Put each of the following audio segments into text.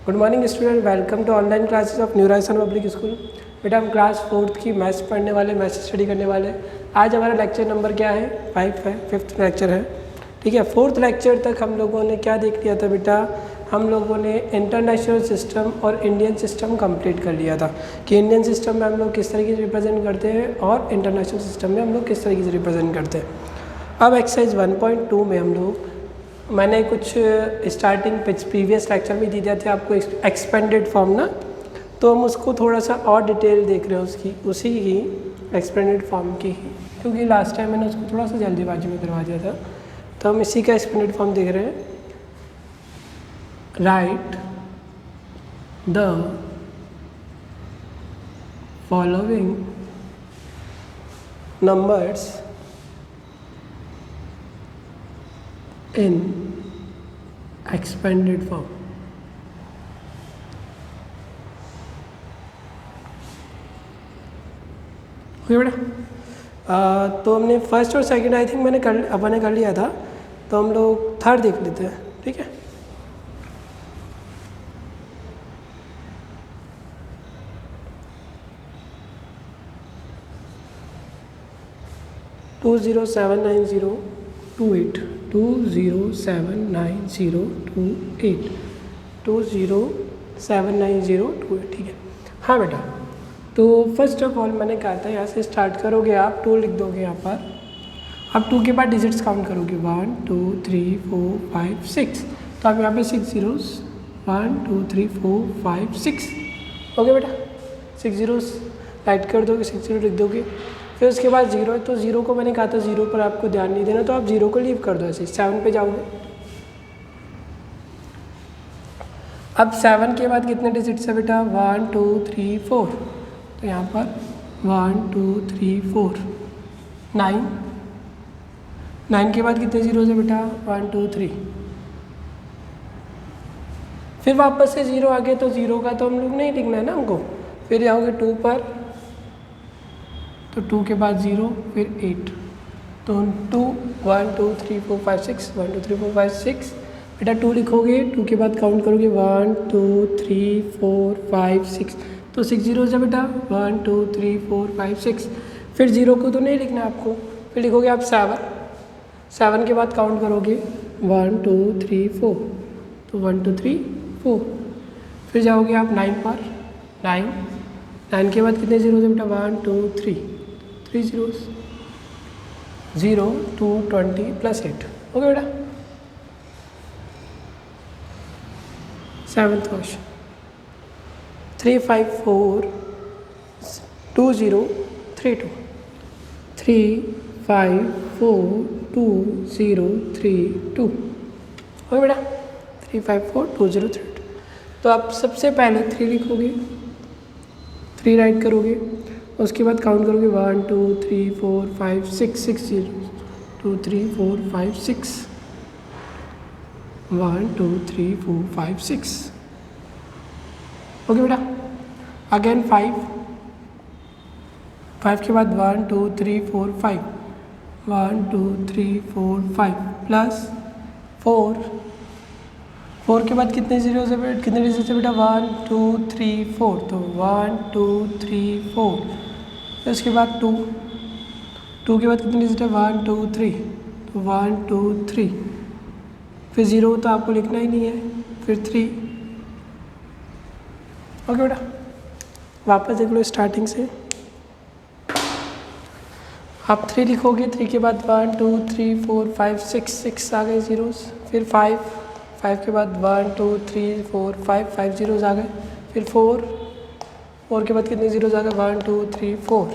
Good morning student, welcome to online classes of new Rajasthan public school. बेटा हम class 4th की maths पढ़ने वाले, मैथ्स स्टडी करने वाले। आज हमारा लेक्चर नंबर क्या है? 5 है, 5th लेक्चर है। ठीक है, 4th लेक्चर तक हम लोगों ने क्या देख लिया था बेटा? हम लोगों ने इंटरनेशनल सिस्टम और इंडियन सिस्टम कंप्लीट कर लिया था कि इंडियन सिस्टम में हम लोग किस तरीके से रिप्रेजेंट करते हैं और इंटरनेशनल सिस्टम में हम लोग किस तरीके से रिप्रेजेंट करते हैं। अब एक्सरसाइज 1.2 में हम लोग, मैंने कुछ स्टार्टिंग प्रीवियस लेक्चर में दी थे आपको एक्सपेंडेड फॉर्म ना, तो हम उसको थोड़ा सा और डिटेल देख रहे हैं उसकी, उसी ही एक्सपेंडेड फॉर्म की ही, क्योंकि लास्ट टाइम मैंने उसको थोड़ा सा जल्दीबाजी में करवा दिया था, तो हम इसी का एक्सपेंडेड फॉर्म देख रहे हैं। Right the following numbers in expanded form। Okay बेटा, तो हमने फर्स्ट और सेकंड आई थिंक मैंने कर लिया था, तो हम लोग थर्ड देख लेते हैं। ठीक है, टू 207902 207902 ठीक है। हाँ बेटा, तो फर्स्ट ऑफ ऑल मैंने कहा था यहाँ से स्टार्ट करोगे आप, 2 लिख दोगे यहाँ पर। अब 2 के बाद डिजिट्स काउंट करोगे, 1 2 3 4 5 6, तो आप यहाँ पे 6 zeros, 1 2 3 4 5 6। ओके बेटा, 6 zeros राइट कर दोगे, 6 0 लिख दोगे। फिर उसके बाद 0 है, तो 0 को मैंने कहा था 0 पर आपको ध्यान नहीं देना, तो आप 0 को लीव कर दो, ऐसे 7 पे जाओगे। अब 7 के बाद कितने डिजिट्स है बेटा? 1 2 3 4, तो यहाँ पर 1 2 3 4 9। 9 के बाद कितने जीरोज है बेटा? 1 2 3। फिर वापस से 0 आ गए, तो 0 का तो हम लोग नहीं लिखना है ना हमको। फिर जाओगे 2 पर, तो 2 के बाद 0, फिर 8, तो 2 1 2 3 4 5 6, 1 2 3 4 5 6 बेटा 2 लिखोगे, 2 के बाद काउंट करोगे 1 2 3 4 5 6, तो 6 zeros है बेटा, 1 2 3 4 5 6। फिर 0 को तो नहीं लिखना आपको, फिर लिखोगे आप 7 के बाद काउंट करोगे 1 2 3 4, तो 1 2 3 4। फिर जाओगे आप 9 पर, 9 के बाद कितने जीरोज है बेटा? 1 2 3 zeros, 0 2 20 प्लस 8। ओके बेटा, 7th क्वेश्चन, 3 5 4 2 0 3 2, 3 5 4 2 0 3 2। ओके बेटा, 3 5 4 2 0 3 2। तो आप सबसे पहले 3 लिखोगे, 3 राइट करोगे, उसके बाद काउंट करोगे 1 2 3 4 5 6, 6 0 2 3 4 5 6, 1 2 3 4 5 6। ओके बेटा, अगेन 5 के बाद 1 2 3 4 5, 1 2 3 4 5 प्लस 4 के बाद कितने जीरोज है बेटा? कितने डिजिट्स है बेटा? 1 2 3 4, तो 1 2 3 4। फिर उसके बाद 2 के बाद कितने डिजिट है? 1 2 3, तो 1 2 3। फिर 0 तो आपको लिखना ही नहीं है, फिर 3। ओके बेटा, वापस देख लो स्टार्टिंग से। आप 3 लिखोगे, 3 के बाद 1 2 3 4 5 6 आ गए जीरोस। फिर 5 के बाद 1 2 3 4 5 जीरोस आ गए। फिर 4 के बाद कितने जीरोस आ गए? 1 2 3 4।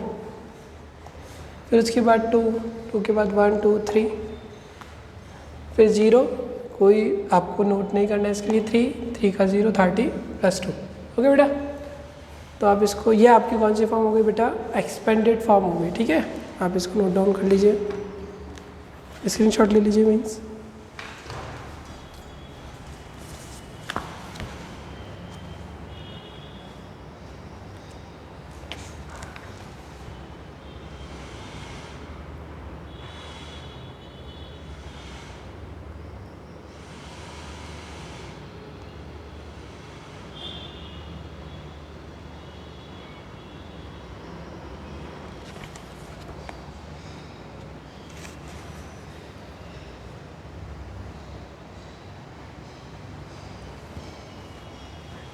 फिर उसके बाद 2 के बाद 1 2 3, फिर 0, कोई आपको नोट नहीं करना है इसके लिए। 3 का 0 30 प्लस 2। ओके बेटा, तो आप इसको, ये आपकी कौन सी फॉर्म हो गई बेटा? एक्सपेंडेड फॉर्म हो गई। ठीक है, आप इसको नोट डाउन कर लीजिए, स्क्रीनशॉट ले लीजिए मीन्स।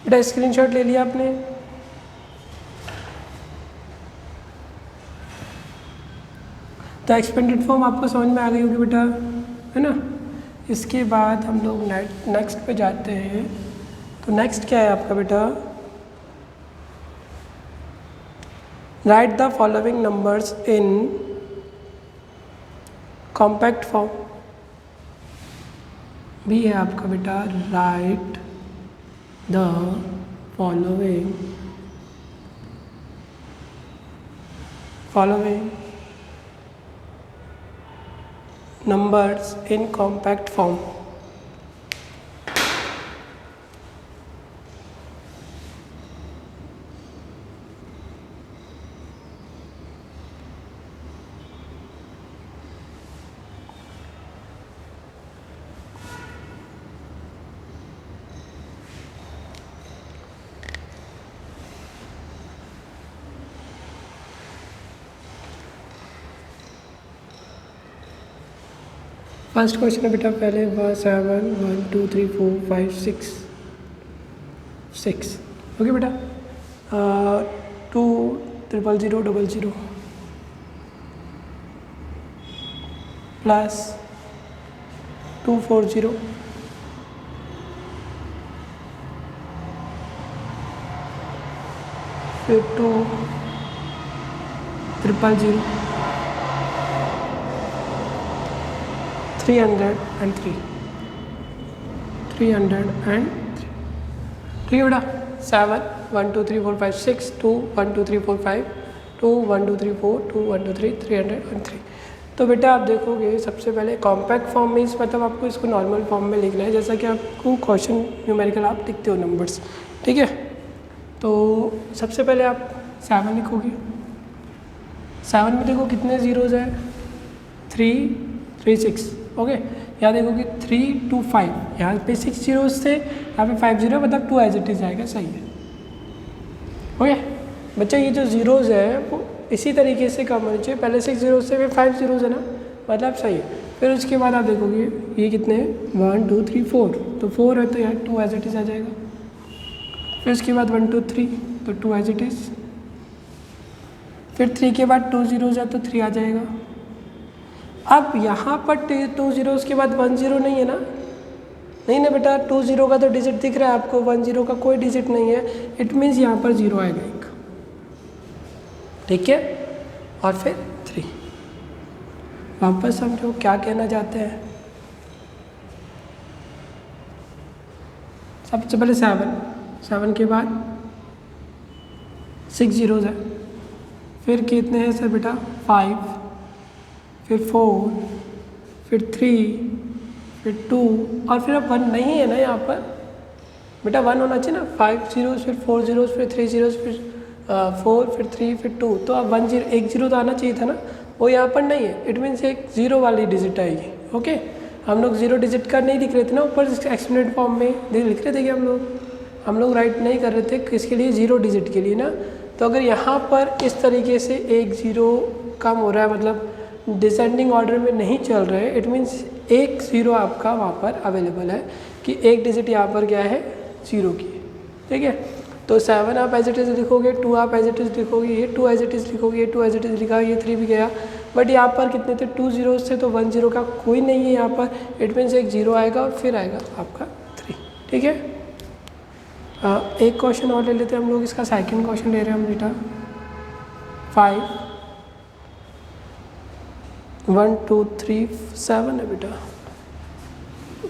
बेटा स्क्रीनशॉट ले लिया आपने? तो एक्सपेंडेड फॉर्म आपको समझ में आ गई होगी बेटा, है ना। इसके बाद हम लोग नेक्स्ट पे जाते हैं। तो नेक्स्ट क्या है आपका बेटा, right the following numbers in compact form भी है आपका बेटा। Right the following numbers in compact form। First question है बेटा, पहले 7 1 2 3 4 5 6 ओके बेटा। 2 0 0 0 0 प्लस 2 4 0 फिर 2 0 0 303 ठीक है बेटा। 7 1 2 3 4 5 6 2 1 2 3 4 5 2 1 2 3 4 2 1 2 3 303। तो बेटा आप देखोगे सबसे पहले कॉम्पैक्ट फॉर्म मीन्स मतलब आपको इसको नॉर्मल फॉर्म में लिखना है, जैसा कि आपको क्वेश्चन न्यूमेरिकल आप लिखते हो नंबर्स, ठीक है। तो सबसे पहले आप 7 लिखोगे। 7 में देखो कितने जीरोज़ हैं, 3 3 6 ओके। यहाँ देखोगे 3 2 5, यहाँ पे 6 जीरोज़ थे, यहाँ पे 5 जीरो, मतलब 2 एज इट इज़ आएगा, सही है ओके। बच्चा ये जो जीरोज़ है वो इसी तरीके से कम होने चाहिए, पहले 6 जीरोज़ से फिर 5 जीरोज़ है ना, मतलब सही है। फिर उसके बाद आप देखोगे ये कितने हैं, 1 2 3 4, तो 4 है तो यहाँ 2 एज इट इज़ आ जाएगा। फिर उसके बाद 1 2 3 तो 2 एज इट इज़। फिर 3 के बाद 2 जीरोज़ है तो 3 आ जाएगा। अब यहाँ पर 2 जीरोज़ के बाद 1 जीरो नहीं है ना, नहीं ना बेटा, 2 जीरो का तो डिजिट दिख रहा है आपको, 1 जीरो का कोई डिजिट नहीं है, इट मीन्स यहाँ पर जीरो आएगा एक, ठीक है। और फिर 3। वापस समझो क्या कहना चाहते हैं। सबसे पहले 7 के बाद 6 जीरोज़ है, फिर कितने हैं सर बेटा 5, फिर 4, फिर 3, फिर 2, और फिर अब 1 नहीं है ना यहाँ पर बेटा, 1 होना चाहिए ना। 5 जीरोज़, फिर 4 जीरोज़, फिर 3 जीरोज़, फिर 4, फिर 3, फिर 2, तो अब 1 जीरो, एक जीरो तो आना चाहिए था ना, वो यहाँ पर नहीं है, इट मीन्स एक जीरो वाली डिजिट आएगी ओके। हम लोग जीरो डिजिट का नहीं लिख रहे थे ना ऊपर एक्सप्लेनेड फॉर्म में, लिख रहे थे कि हम लोग राइट नहीं कर रहे थे किसके लिए, जीरो डिजिट के लिए ना। तो अगर यहाँ पर इस तरीके से एक जीरो कम हो रहा है, मतलब डिसेंडिंग ऑर्डर में नहीं चल रहे हैं, इट मीन्स एक ज़ीरो आपका वहाँ पर अवेलेबल है, कि एक डिजिट यहाँ पर क्या है, ज़ीरो की, ठीक है। तो 7 आप एज इट इज़ लिखोगे, 2 आप एज इट इज़ लिखोगे, ये 2 एज इट इज़ लिखोगे, ये 2 एज इट इज़ लिखा, ये 3 भी गया। बट यहाँ पर कितने थे, 2 जीरोज़ थे, तो 1 जीरो का कोई नहीं है यहाँ पर, इट मीन्स एक जीरो आएगा और फिर आएगा आपका 3, ठीक है। एक क्वेश्चन और ले लेते हैं हम लोग, इसका सेकंड क्वेश्चन ले रहे हैं हम बेटा। 5 1 2 3 7 है बेटा,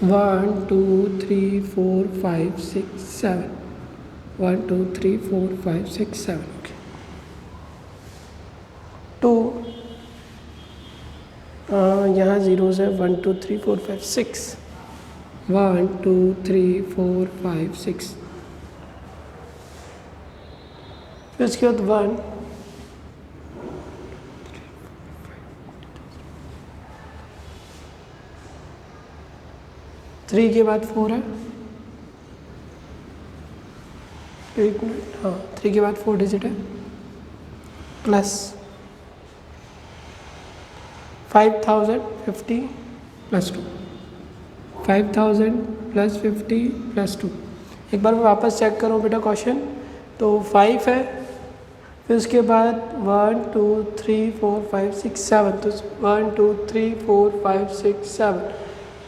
1 2 3 4 5 6 7, 1 2 3 4 5 6 7 ओके। 2 यहाँ जीरोज़ है, 1 2 3 4 5 6, 1 2 3 4 5 6, फिर उसके बाद 1 3 के बाद 4 है, एक मिनट, हाँ 3 के बाद 4 डिजिट है, प्लस 5050 प्लस 2, 5000 प्लस 50 प्लस 2, एक बार वापस चेक करो बेटा क्वेश्चन। तो 5 है, फिर उसके बाद 1 2 3 4 5 6 7, तो 1 2 3 4 5 6 7,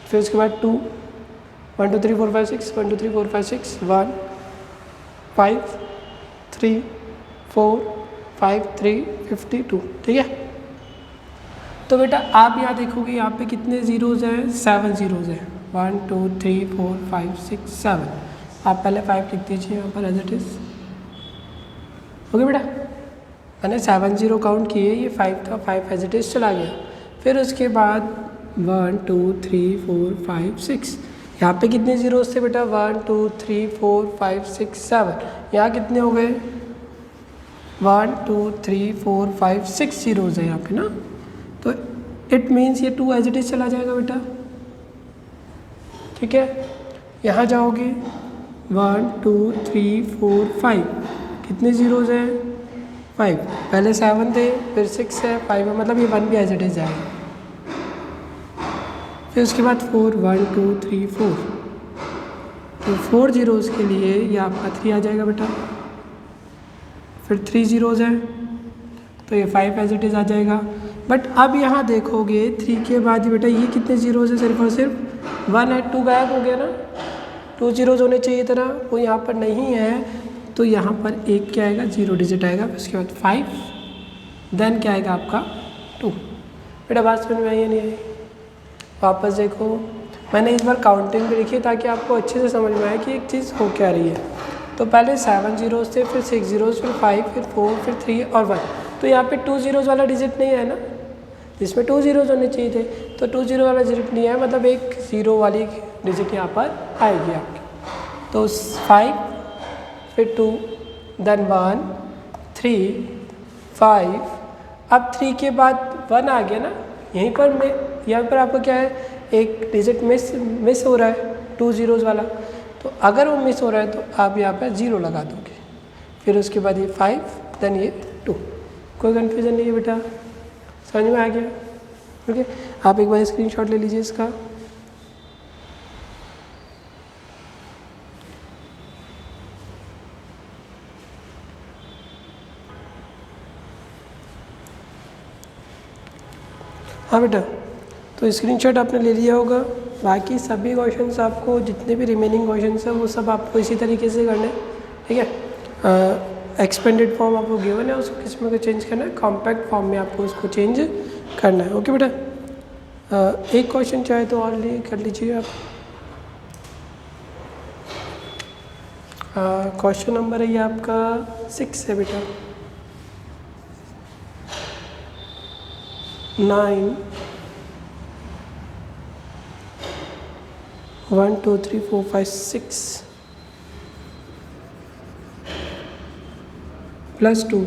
फिर उसके बाद 2 1 2 3 4 5 6 1 2 3 4 5 6 1 5 3 4 5 3 52, ठीक है। तो बेटा आप यहाँ देखोगे यहाँ पे कितने ज़ीरोज़ हैं, 7 ज़ीरोज़ हैं, 1 2 3 4 5 6 7। आप पहले 5 लिख दीजिए यहाँ पर एज इट इज़। ओके बेटा, मैंने 7 ज़ीरो काउंट किए, ये 5 था, 5 एज इट इज़ चला गया। फिर उसके बाद 1 2 3 4 5 6, यहाँ पे कितने ज़ीरोज़ थे बेटा, 1 2 3 4 5 6 7, यहाँ कितने हो गए, 1 2 3 4 5 6 ज़ीरोज़ है यहाँ पे ना। तो इट मीन्स ये 2 एज इट इज़ चला जाएगा बेटा, ठीक है। यहाँ जाओगे 1 2 3 4 5, कितने ज़ीरोज़ हैं, 5, पहले 7 थे, फिर 6 है, 5 है, मतलब ये 1 भी एज इट इज़ जाएगा। फिर उसके बाद 4 1 2 3 4, तो 4 ज़ीरोज़ के लिए ये आपका 3 आ जाएगा बेटा। फिर 3 ज़ीरोज़ हैं, तो ये 5 एज इट इज़ आ जाएगा। बट अब यहाँ देखोगे 3 के बाद बेटा ये कितने ज़ीरोज़ है, सिर्फ और सिर्फ 1 है, 2 गायब हो गया ना, 2 ज़ीरोज़ होने चाहिए था ना, वो यहाँ पर नहीं है, तो यहाँ पर एक क्या आएगा, 0 डिजिट आएगा, उसके बाद 5, देन क्या आएगा आपका 2। बेटा बात समझ में आई या नहीं आई? वापस देखो, मैंने इस बार काउंटिंग भी लिखी ताकि आपको अच्छे से समझ में आए कि एक चीज़ हो क्या रही है। तो पहले 7 ज़ीरोज़ थे, फिर 6 ज़ीरोज़, फिर 5, फिर 4, फिर 3 और 1। तो यहाँ पे 2 ज़ीरोज़ वाला डिजिट नहीं है ना, जिसमें 2 ज़ीरोज़ होने चाहिए थे, तो 2 ज़ीरो वाला डिजिट नहीं है, मतलब एक 0 वाली डिजिट यहाँ पर आएगी आपकी। तो 5, फिर 2, देन 1 3 5, अब 3 के बाद 1 आ गया ना, यहीं पर मैं यहाँ पर आपको क्या है, एक डिजिट मिस हो रहा है, 2 ज़ीरोज़ वाला। तो अगर वो मिस हो रहा है तो आप यहाँ पर 0 लगा दोगे, फिर उसके बाद ये 5, देन ये 2। कोई कन्फ्यूज़न नहीं है बेटा, समझ में आ गया? ओके, आप एक बार स्क्रीनशॉट ले लीजिए इसका। हाँ बेटा, तो स्क्रीनशॉट आपने ले लिया होगा। बाकी सभी क्वेश्चंस आपको, जितने भी रिमेनिंग क्वेश्चंस हैं वो सब आपको इसी तरीके से करने हैं, ठीक है। एक्सपेंडेड फॉर्म आपको गिवन है, उसको किस में चेंज करना है, कॉम्पैक्ट फॉर्म में आपको उसको चेंज करना है। ओके बेटा, एक क्वेश्चन चाहे तो और कर लीजिए आप। क्वेश्चन नंबर है ये आपका 6 है बेटा। 9 1 2 3 4 5 6 plus 2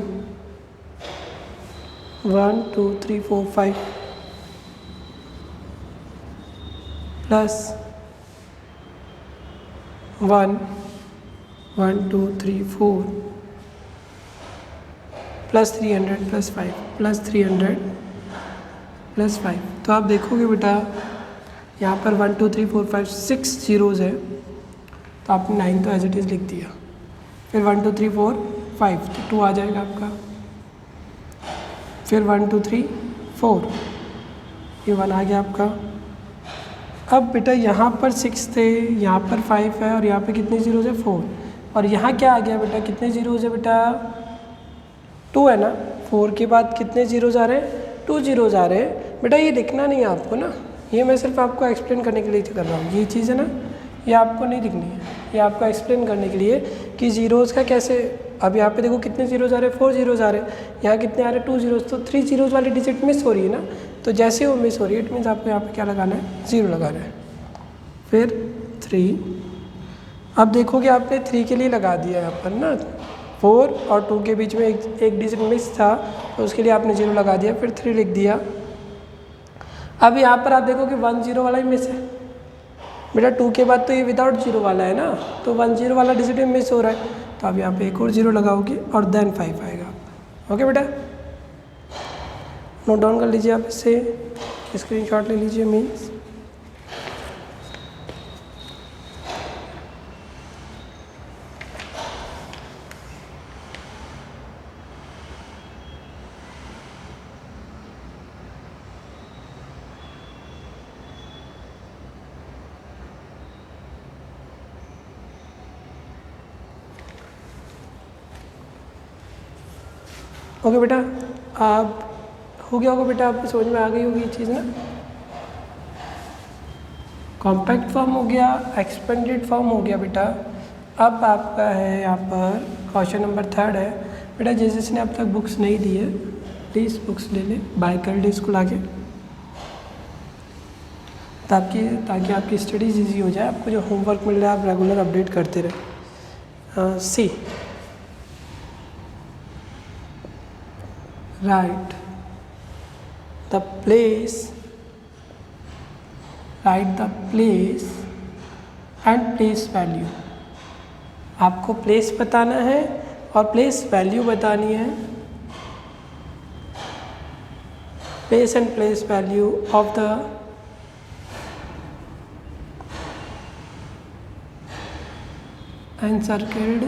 1 2 3 4 5 plus 1 1 2 3 4 plus 300 plus 5 plus 300 plus 5। तो आप देखोगे बेटा यहाँ पर 1 2 3 4 5 6 ज़ीरोज़ है, तो आपने 9 तो एज इट इज़ लिख दिया। फिर 1 2 3 4 5, तो 2 आ जाएगा आपका। फिर 1 2 3 4, ये 1 आ गया आपका। अब बेटा यहाँ पर 6 थे, यहाँ पर 5 है, और यहाँ पे कितने ज़ीरोज़ है, 4। और यहाँ क्या आ गया बेटा, कितने ज़ीरोज़ है बेटा, 2 है ना। 4 के बाद कितने ज़ीरोज़ आ रहे हैं, 2 ज़ीरोज़ आ रहे हैं। बेटा ये लिखना नहीं है आपको ना, ये मैं सिर्फ आपको एक्सप्लेन करने के लिए कर रहा हूँ। ये चीज़ है ना, ये आपको नहीं लिखनी है, ये आपको एक्सप्लेन करने के लिए कि ज़ीरोज़ का कैसे। अब यहाँ पे देखो कितने ज़ीरोज़ आ रहे हैं, 4 ज़ीरोज़ आ रहे हैं, यहाँ कितने आ रहे हैं, 2 ज़ीरोज़। तो 3 ज़ीरोज़ वाली डिजिट मिस हो रही है ना, तो जैसे वो मिस हो रही है, इट मीन्स आपको यहाँ पे क्या लगाना है, 0 लगाना है। फिर 3, अब देखोगे आपने 3 के लिए लगा दिया यहाँ पर ना, 4 और 2 के बीच में एक डिजिट मिस था, तो उसके लिए आपने 0 लगा दिया, फिर 3 लिख दिया। अब यहाँ पर आप देखो कि 1 0 वाला ही मिस है बेटा, 2 के बाद तो ये विदाउट 0 वाला है ना, तो 1 0 वाला डिजिट भी मिस हो रहा है, तो आप यहाँ पे एक और 0 लगाओगे और देन 5 आएगा। ओके बेटा, नोट डाउन कर लीजिए आप, इससे स्क्रीनशॉट ले लीजिए मीन्स। ओके बेटा, आप हो गया होगा बेटा, आपको समझ में आ गई होगी ये चीज़ ना। कॉम्पैक्ट फॉर्म हो गया, एक्सपेंडेड फॉर्म हो गया बेटा। अब आपका है यहाँ पर क्वेश्चन नंबर 3 है बेटा। जिसने अब तक बुक्स नहीं दी है प्लीज़ बुक्स ले ले, बाय कर ले स्कूल आके, ताकि आपकी स्टडीज़ ईजी हो जाए। आपको जो होमवर्क मिल रहा है आप रेगुलर अपडेट करते रहे। See write the place and place value. आपको प्लेस बताना है और प्लेस वैल्यू बतानी है। Place and place value of the encircled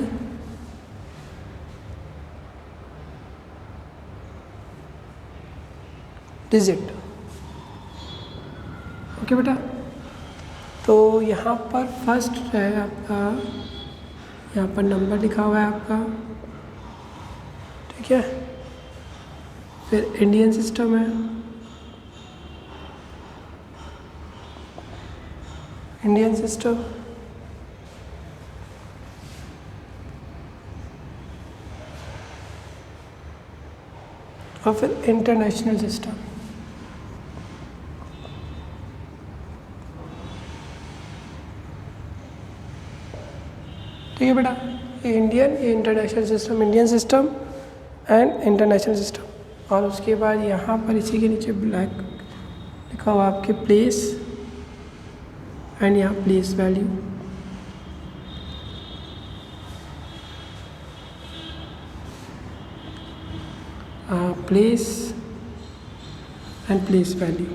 digit. Okay बेटा, तो यहाँ पर फर्स्ट है आपका, यहाँ पर नंबर लिखा हुआ है आपका, ठीक है। फिर इंडियन सिस्टम है, इंडियन सिस्टम, और फिर इंटरनेशनल सिस्टम। ठीक है बेटा, ये इंडियन, ये international system, Indian system and international system. और उसके बाद यहाँ पर इसी के नीचे ब्लैक लिखा हुआ आपके प्लेस एंड यहाँ place value. Place and place value.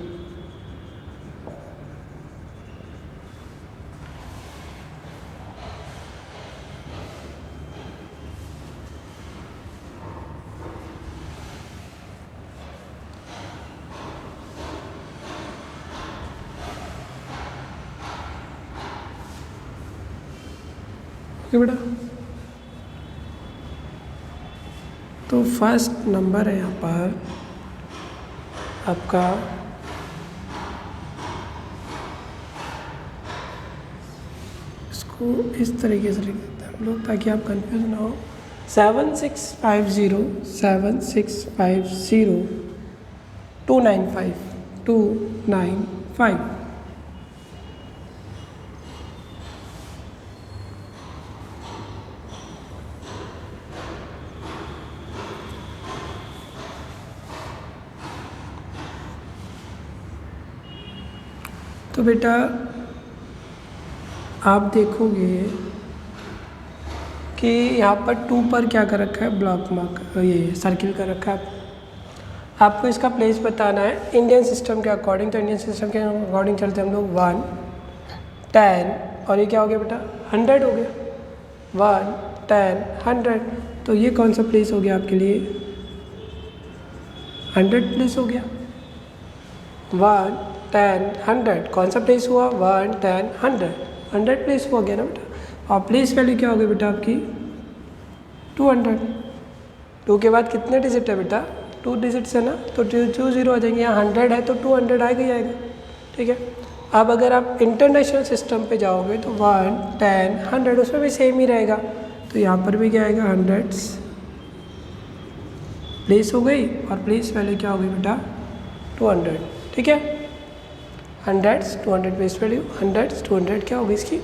बेटा, तो फर्स्ट नंबर है यहाँ पर आपका इसको इस तरीके से लिख देते हैं हम लोग ताकि आप कंफ्यूज ना हो। 7650 295 तो बेटा आप देखोगे कि यहाँ पर 2 पर क्या कर रखा है, ब्लॉक मार्क, ये सर्किल कर रखा है। आपको इसका प्लेस बताना है इंडियन सिस्टम के अकॉर्डिंग। तो इंडियन सिस्टम के अकॉर्डिंग चलते हम लोग 1 10 और ये क्या हो गया बेटा 100 हो गया। 1 10 100, तो ये कौन सा प्लेस हो गया आपके लिए, 100 प्लेस हो गया। 1 10 100 कौन सा प्लेस हुआ, 1 10 100 प्लेस हो गया ना बेटा। और प्लेस वैल्यू क्या हो गई बेटा आपकी 200। 2 के बाद कितने डिजिट है बेटा, 2 डिजिट्स है ना, तो 2 0 आ जाएंगे। यहाँ 100 है तो 200 आएगा ही आएगा, ठीक है। अब अगर आप इंटरनेशनल सिस्टम पे जाओगे तो 1 10 100 उसमें भी सेम ही रहेगा। तो यहाँ पर भी क्या आएगा, 100 प्लेस हो गई और प्लेस वैल्यू क्या हो गई बेटा 200, ठीक है। 100 200 प्लेस वैल्यू, 100 200 क्या होगी इसकी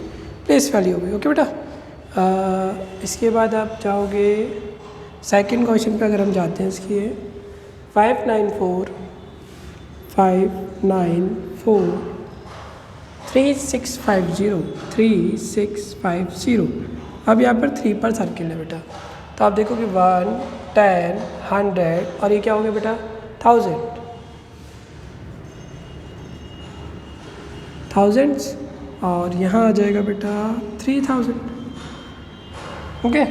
प्लेस वैल्यू हो गई, ओके बेटा। इसके बाद आप जाओगे सेकंड क्वेश्चन पे। अगर हम जाते हैं इसकी 594 3650। अब यहाँ पर 3 पर सर्किल है बेटा। तो आप देखो कि 1 10 100 और ये क्या हो गया बेटा 1000 और यहाँ आ जाएगा बेटा 3000, ओके।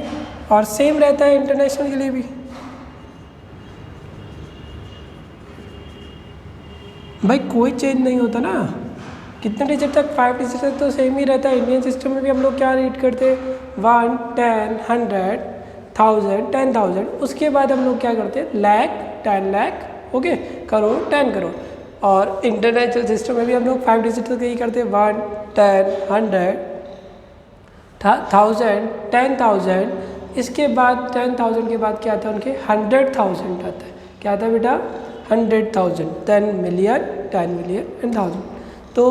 और सेम रहता है इंटरनेशनल के लिए भी। भाई कोई चेंज नहीं होता ना, कितने डिजिट तक 5 डिजिट तक तो सेम ही रहता है। इंडियन सिस्टम में भी हम लोग क्या रीड करते हैं 1 10 100 1000, 10,000, उसके बाद हम लोग क्या करते हैं लाख, 10 लाख, ओके, करोड़, 10 करोड़। और इंटरनेशनल सिस्टम में भी हम लोग 5 डिजिट तक यही करते हैं, 1, 10, 100, 1000, 10,000। इसके बाद 10,000 के बाद क्या आता है उनके 100,000 आता है। क्या आता है बेटा 100,000, 10 मिलियन, 10 मिलियन एंड 1000। तो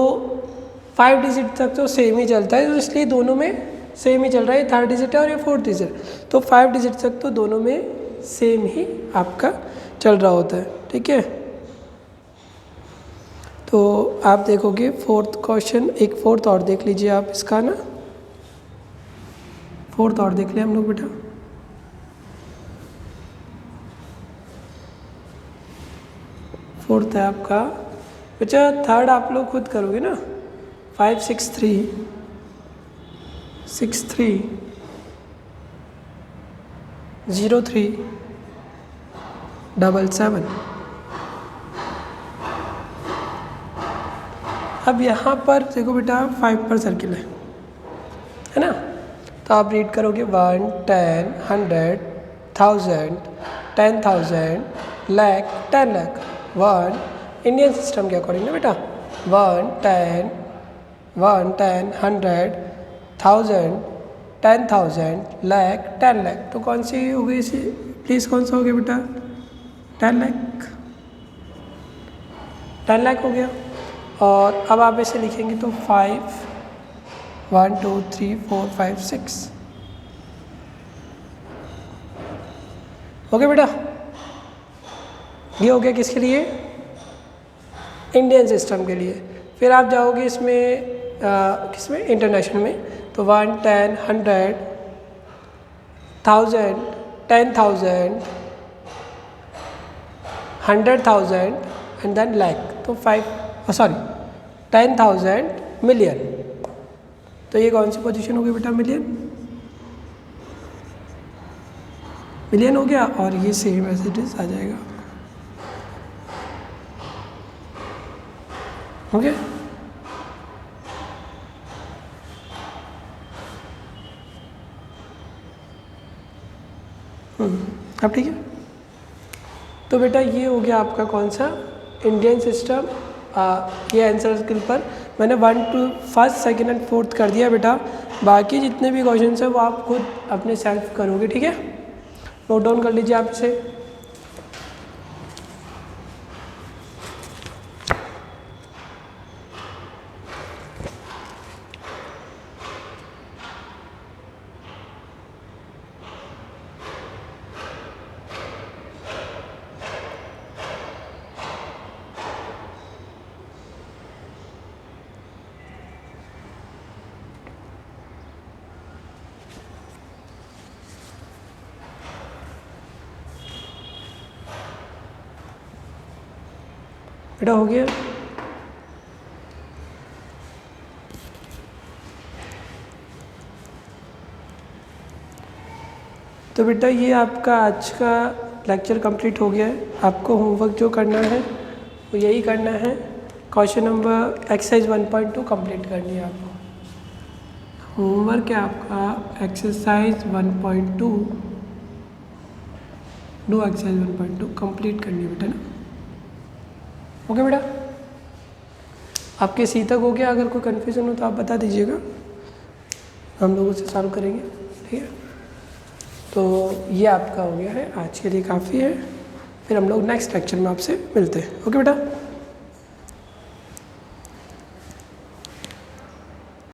5 डिजिट तक तो सेम ही चलता है, तो इसलिए दोनों में सेम ही चल रहा है, 3rd डिजिट है और ये 4th डिजिट। तो 5 डिजिट तक तो दोनों में सेम ही आपका चल रहा होता है, ठीक है। तो आप देखोगे 4th क्वेश्चन, एक 4th और देख लीजिए आप इसका ना, 4th और देख लिया हम लोग बेटा। फोर्थ है आपका बच्चा, 3rd आप लोग खुद करोगे ना, 5, 6, 3, 6, 3, 0, 3, 7, 7। अब यहाँ पर देखो बेटा 5 पर सर्किल है ना, तो आप रीड करोगे 1, 10, 100, 1000, 10,000, लाख, 10 लाख। 1 इंडियन सिस्टम के अकॉर्डिंग ना बेटा, 1, 10, 100, 1000, 10,000, लाख, 10 लाख। तो कौन सी हो गई इसी, प्लीज़ कौन सा हो गया बेटा, 10 लाख, 10 लाख हो गया। और अब आप ऐसे लिखेंगे तो 5, 1, 2, 3, 4, 5, 6 हो गया बेटा। ये हो गया किसके लिए, इंडियन सिस्टम के लिए। फिर आप जाओगे इसमें किसमें, इंटरनेशनल में, तो 1, 10, 100, 1000, 10,000, 100,000 एंड देन लाख। तो 10,000 मिलियन। तो ये कौन सी पोजीशन हो गई बेटा, मिलियन, मिलियन हो गया। और ये सेम एज इट इज आ जाएगा, ओके। अब ठीक है। तो बेटा ये हो गया आपका कौन सा, इंडियन सिस्टम। ये आंसर स्किल पर मैंने 1 to 1st, 2nd and 4th कर दिया बेटा। बाकी जितने भी क्वेश्चन हैं वो आप खुद अपने सेल्फ करोगे, ठीक है। नोट डाउन कर लीजिए आप इसे। बेटा हो गया। तो बेटा ये आपका आज का लेक्चर कंप्लीट हो गया है। आपको होमवर्क जो करना है वो यही करना है, क्वेश्चन नंबर एक्सरसाइज 1.2 कंप्लीट करनी है आपको। होमवर्क है आपका एक्सरसाइज 1.2, डू एक्सरसाइज 1.2 कंप्लीट करनी है बेटा ना, ओके बेटा। आपके सी तक हो गया, अगर कोई कन्फ्यूज़न हो तो आप बता दीजिएगा, हम लोग उसे सॉल्व करेंगे, ठीक है। तो ये आपका हो गया है, आज के लिए काफ़ी है। फिर हम लोग नेक्स्ट लेक्चर में आपसे मिलते हैं, ओके बेटा।